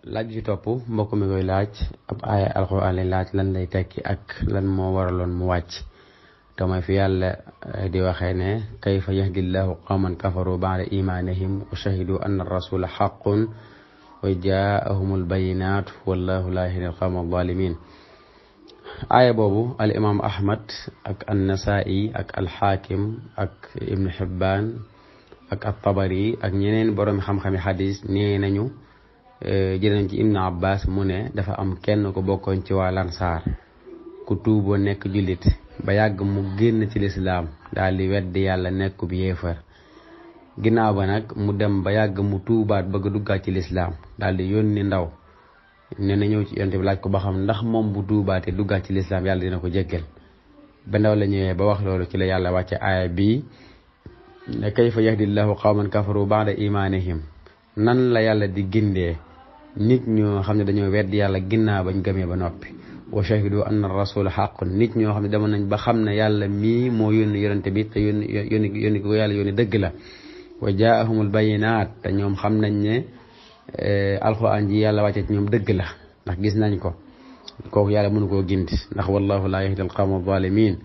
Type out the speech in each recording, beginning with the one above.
laaj ci topp mbokk mi koy laaj ab aaya alxuraan lay laaj lan lay tekki ak lan moo waraloon mu wàcc te mooy fi yàlla di waxee ne kayfa yahdillahu qawman kafaru ba'da imanihim wa shahidu anna rasula haqqun wa jaahumul bayinat wallahu la yahdi al-qawma adh-dhalimin. aaya boobu al imam ahmad ak an-nasaa'i ak al-hakim ak ibnu hibbaan ak at-tabari ak ñeneen borom xam-xami xadis nee nañu jënañ ci ibnu abbas mu ne dafa am kenn ko bokkoon ci waa lansaar ku tuuboo nekk jullit ba yàgg mu génn ci lislaam daal di weddi yàlla nekk bi yéefar ginnaaw ba nag mu dem ba yàgg mu tuubaat bëgg duggaat ci lislaam daal di yónni ndaw ne na ñëw ci yonte bi laaj ko ba xam ndax moom bu tuubaatee duggaat ci lislaam yàlla dina ko jéggal ba ndaw la ñëwee ba wax loolu ci la yàlla wàcce aaya bii ne kayfa yahdillahu qawman kafaru ba'da imanihim nan la yàlla di gindee nit ñoo xam ne dañoo weddi yàlla ginnaaw bañ gëmee ba noppi wa shahidu anna rasula haqqun nit ñoo xam ne demoon nañ ba xam ne yàlla mii moo yónni yonente bi te yónni ko yàlla yónni dëgg la wa jaahumul bayinaat te ñoom xam nañ ne alxuraan ji yàlla wàcce ci ñoom dëgg la ndax gis nañ ko kooku yàlla mënu koo gindi ndax wallahu la yahdi al-qawma adh-dhalimin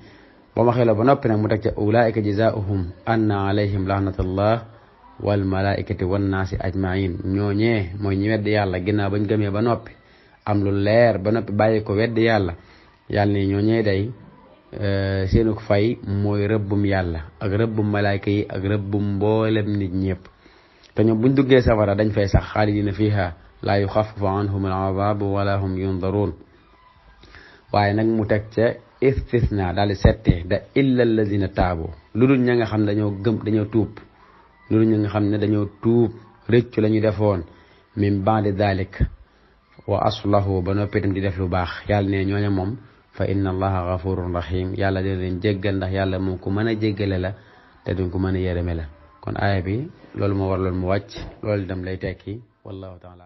ba ma xeloo ba noppi nag mu teg ca ulaika jazaohum anna alayhim lahnatullah wal malaikati wan naasi ajmain ñooñee mooy ñi weddi yàlla ginnaaw bañ gëmee ba noppi am lu leer ba noppi bàyyi ko weddi yàlla yàlla ne ñooñee day seenu fay mooy rëbbum yàlla ak rëbbum malaayka yi ak rëbbum mboolem nit ñëpp te ñoom buñ duggee safara dañ fay sax xaalidina fiha laa yuxaffafu anhum al-azaabu wala hum yundaruun waaye nag mu teg ca istisna daal di settee da illa allazina taabu lu dul ña nga xam ne dañoo tuub loolu ñu nga xam ne dañoo tuub rëccu la ñu defoon min ba'di dalik wa aslahu ba noppi tam di def lu baax yàlla ne ñooña moom fa inna allaha ghafurun rahim yàlla dina leen jéggal ndax yàlla moom ku mën a jéggale la te duñ ko mën a yërëme la kon aaya bi loolu moo war loolu mu wàcc loolu itam lay tekki wallahu taala